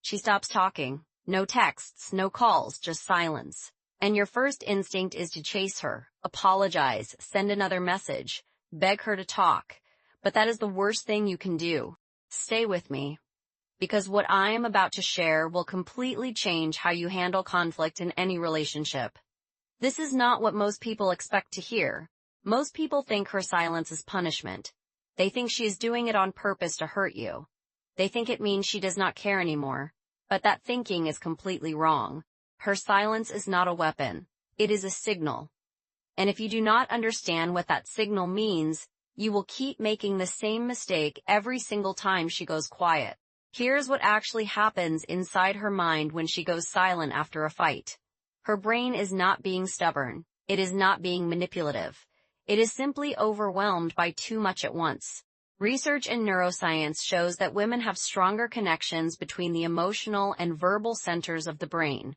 She stops talking. No texts, no calls, just silence. And your first instinct is to chase her, apologize, send another message, beg her to talk. But that is the worst thing you can do. Stay with me, because what I am about to share will completely change how you handle conflict in any relationship. This is not what most people expect to hear. Most people think her silence is punishment. They think she is doing it on purpose to hurt you. They think it means she does not care anymore. But that thinking is completely wrong. Her silence is not a weapon. It is a signal. And if you do not understand what that signal means, you will keep making the same mistake every single time she goes quiet. Here's what actually happens inside her mind when she goes silent after a fight. Her brain is not being stubborn. It is not being manipulative. It is simply overwhelmed by too much at once. Research in neuroscience shows that women have stronger connections between the emotional and verbal centers of the brain.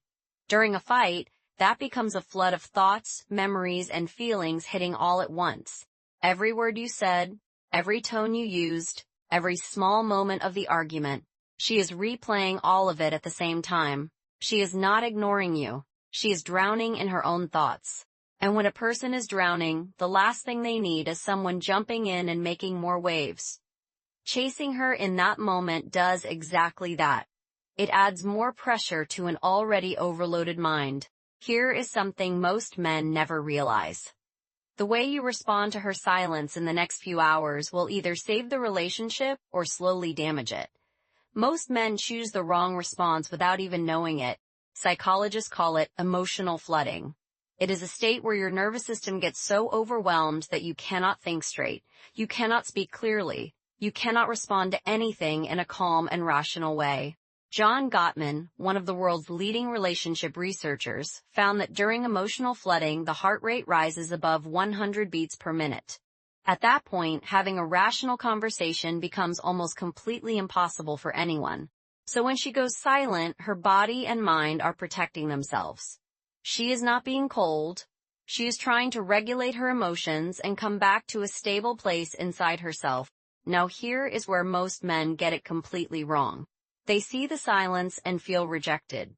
During a fight, that becomes a flood of thoughts, memories, and feelings hitting all at once. Every word you said, every tone you used, every small moment of the argument. She is replaying all of it at the same time. She is not ignoring you. She is drowning in her own thoughts. And when a person is drowning, the last thing they need is someone jumping in and making more waves. Chasing her in that moment does exactly that. It adds more pressure to an already overloaded mind. Here is something most men never realize. The way you respond to her silence in the next few hours will either save the relationship or slowly damage it. Most men choose the wrong response without even knowing it. Psychologists call it emotional flooding. It is a state where your nervous system gets so overwhelmed that you cannot think straight. You cannot speak clearly. You cannot respond to anything in a calm and rational way. John Gottman, one of the world's leading relationship researchers, found that during emotional flooding, the heart rate rises above 100 beats per minute. At that point, having a rational conversation becomes almost completely impossible for anyone. So when she goes silent, her body and mind are protecting themselves. She is not being cold. She is trying to regulate her emotions and come back to a stable place inside herself. Now here is where most men get it completely wrong. They see the silence and feel rejected.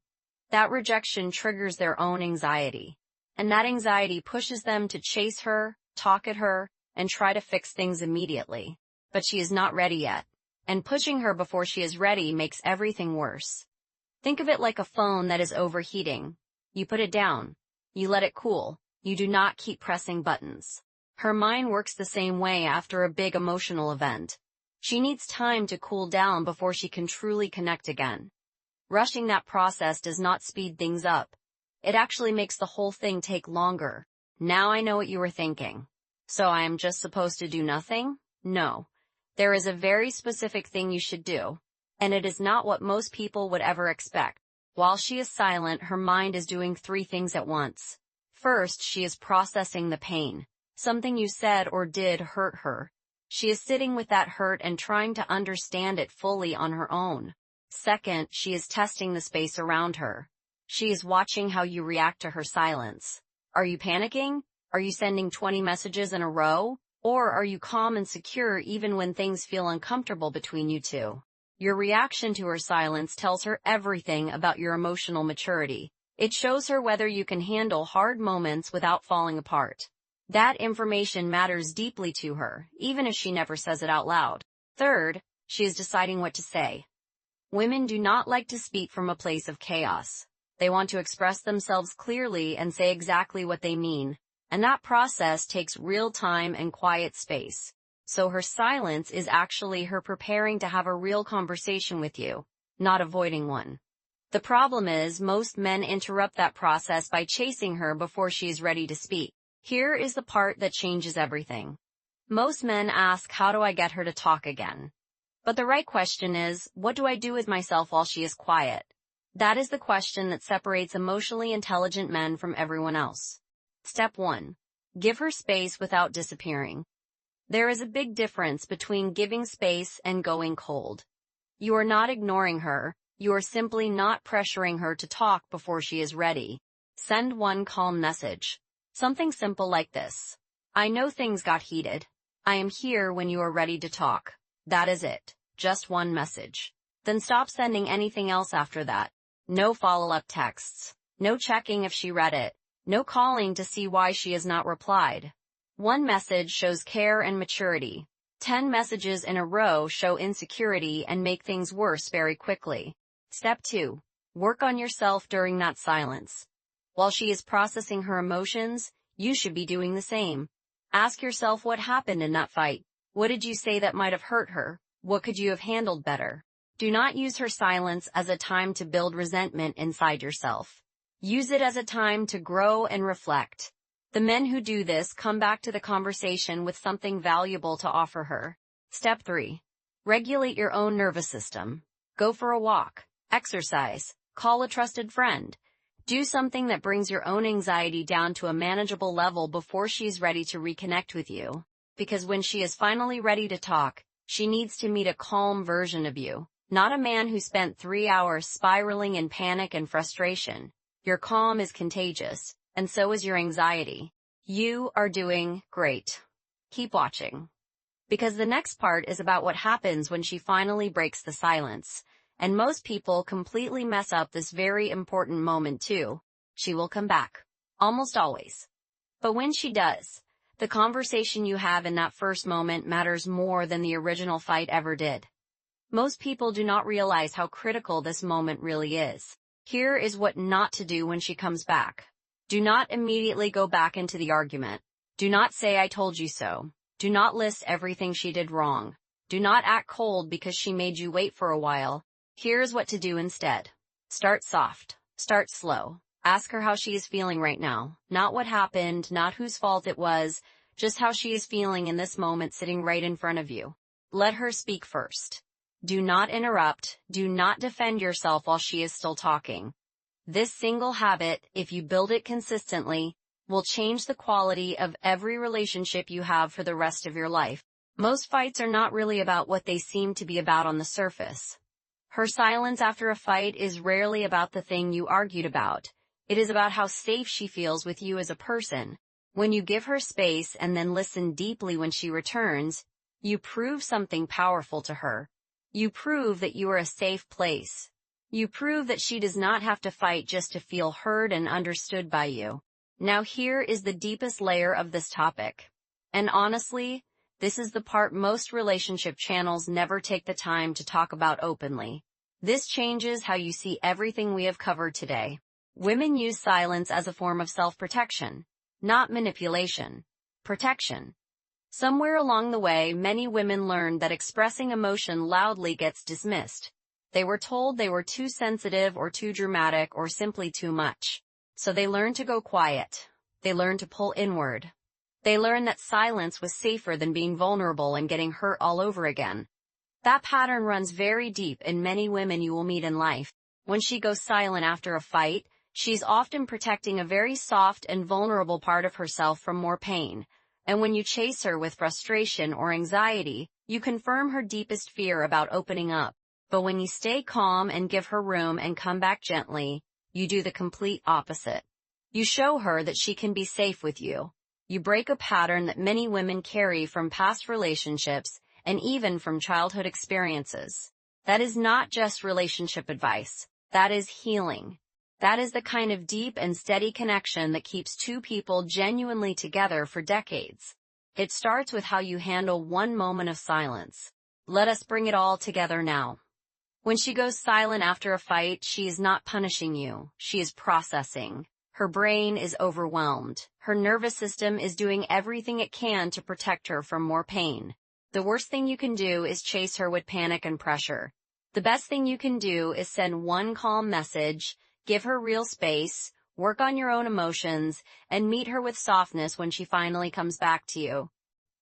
That rejection triggers their own anxiety. And that anxiety pushes them to chase her, talk at her, and try to fix things immediately. But she is not ready yet. And pushing her before she is ready makes everything worse. Think of it like a phone that is overheating. You put it down. You let it cool. You do not keep pressing buttons. Her mind works the same way after a big emotional event. She needs time to cool down before she can truly connect again. Rushing that process does not speed things up. It actually makes the whole thing take longer. Now I know what you were thinking. So I am just supposed to do nothing? No. There is a very specific thing you should do. And it is not what most people would ever expect. While she is silent, her mind is doing 3 things at once. First, she is processing the pain. Something you said or did hurt her. She is sitting with that hurt and trying to understand it fully on her own. Second, she is testing the space around her. She is watching how you react to her silence. Are you panicking? Are you sending 20 messages in a row? Or are you calm and secure even when things feel uncomfortable between you two? Your reaction to her silence tells her everything about your emotional maturity. It shows her whether you can handle hard moments without falling apart. That information matters deeply to her, even if she never says it out loud. Third, she is deciding what to say. Women do not like to speak from a place of chaos. They want to express themselves clearly and say exactly what they mean, and that process takes real time and quiet space. So her silence is actually her preparing to have a real conversation with you, not avoiding one. The problem is most men interrupt that process by chasing her before she is ready to speak. Here is the part that changes everything. Most men ask, how do I get her to talk again? But the right question is, what do I do with myself while she is quiet? That is the question that separates emotionally intelligent men from everyone else. Step 1. Give her space without disappearing. There is a big difference between giving space and going cold. You are not ignoring her, you are simply not pressuring her to talk before she is ready. Send one calm message. Something simple like this. I know things got heated. I am here when you are ready to talk. That is it. Just one message. Then stop sending anything else after that. No follow-up texts. No checking if she read it. No calling to see why she has not replied. One message shows care and maturity. 10 messages in a row show insecurity and make things worse very quickly. Step 2. Work on yourself during that silence. While she is processing her emotions, you should be doing the same. Ask yourself what happened in that fight. What did you say that might have hurt her? What could you have handled better? Do not use her silence as a time to build resentment inside yourself. Use it as a time to grow and reflect. The men who do this come back to the conversation with something valuable to offer her. Step 3. Regulate your own nervous system. Go for a walk, exercise, call a trusted friend. Do something that brings your own anxiety down to a manageable level before she's ready to reconnect with you. Because when she is finally ready to talk, she needs to meet a calm version of you, not a man who spent 3 hours spiraling in panic and frustration. Your calm is contagious, and so is your anxiety. You are doing great. Keep watching. Because the next part is about what happens when she finally breaks the silence. And most people completely mess up this very important moment too. She will come back. Almost always. But when she does, the conversation you have in that first moment matters more than the original fight ever did. Most people do not realize how critical this moment really is. Here is what not to do when she comes back. Do not immediately go back into the argument. Do not say I told you so. Do not list everything she did wrong. Do not act cold because she made you wait for a while. Here's what to do instead. Start soft. Start slow. Ask her how she is feeling right now. Not what happened, not whose fault it was, just how she is feeling in this moment sitting right in front of you. Let her speak first. Do not interrupt. Do not defend yourself while she is still talking. This single habit, if you build it consistently, will change the quality of every relationship you have for the rest of your life. Most fights are not really about what they seem to be about on the surface. Her silence after a fight is rarely about the thing you argued about. It is about how safe she feels with you as a person. When you give her space and then listen deeply when she returns, you prove something powerful to her. You prove that you are a safe place. You prove that she does not have to fight just to feel heard and understood by you. Now here is the deepest layer of this topic. And honestly, this is the part most relationship channels never take the time to talk about openly. This changes how you see everything we have covered today. Women use silence as a form of self-protection, not manipulation. Protection. Somewhere along the way, many women learned that expressing emotion loudly gets dismissed. They were told they were too sensitive or too dramatic or simply too much. So they learned to go quiet. They learned to pull inward. They learned that silence was safer than being vulnerable and getting hurt all over again. That pattern runs very deep in many women you will meet in life. When she goes silent after a fight, she's often protecting a very soft and vulnerable part of herself from more pain. And when you chase her with frustration or anxiety, you confirm her deepest fear about opening up. But when you stay calm and give her room and come back gently, you do the complete opposite. You show her that she can be safe with you. You break a pattern that many women carry from past relationships and even from childhood experiences. That is not just relationship advice. That is healing. That is the kind of deep and steady connection that keeps two people genuinely together for decades. It starts with how you handle one moment of silence. Let us bring it all together now. When she goes silent after a fight, she is not punishing you. She is processing. Her brain is overwhelmed. Her nervous system is doing everything it can to protect her from more pain. The worst thing you can do is chase her with panic and pressure. The best thing you can do is send one calm message, give her real space, work on your own emotions, and meet her with softness when she finally comes back to you.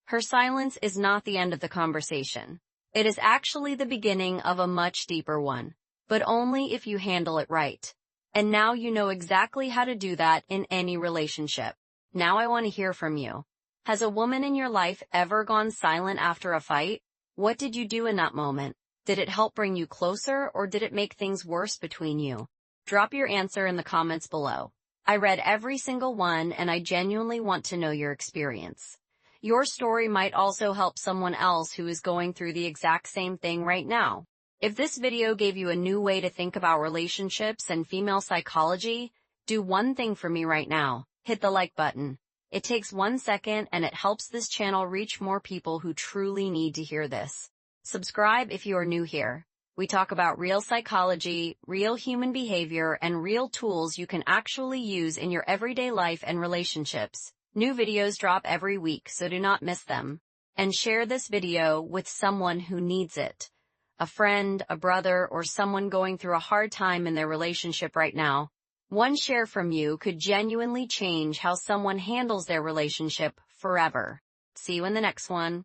Her silence is not the end of the conversation. It is actually the beginning of a much deeper one, but only if you handle it right. And now you know exactly how to do that in any relationship. Now I want to hear from you. Has a woman in your life ever gone silent after a fight? What did you do in that moment? Did it help bring you closer, or did it make things worse between you? Drop your answer in the comments below. I read every single one, and I genuinely want to know your experience. Your story might also help someone else who is going through the exact same thing right now. If this video gave you a new way to think about relationships and female psychology, do one thing for me right now. Hit the like button. It takes 1 second and it helps this channel reach more people who truly need to hear this. Subscribe if you are new here. We talk about real psychology, real human behavior, and real tools you can actually use in your everyday life and relationships. New videos drop every week, so do not miss them. And share this video with someone who needs it. A friend, a brother, or someone going through a hard time in their relationship right now. One share from you could genuinely change how someone handles their relationship forever. See you in the next one.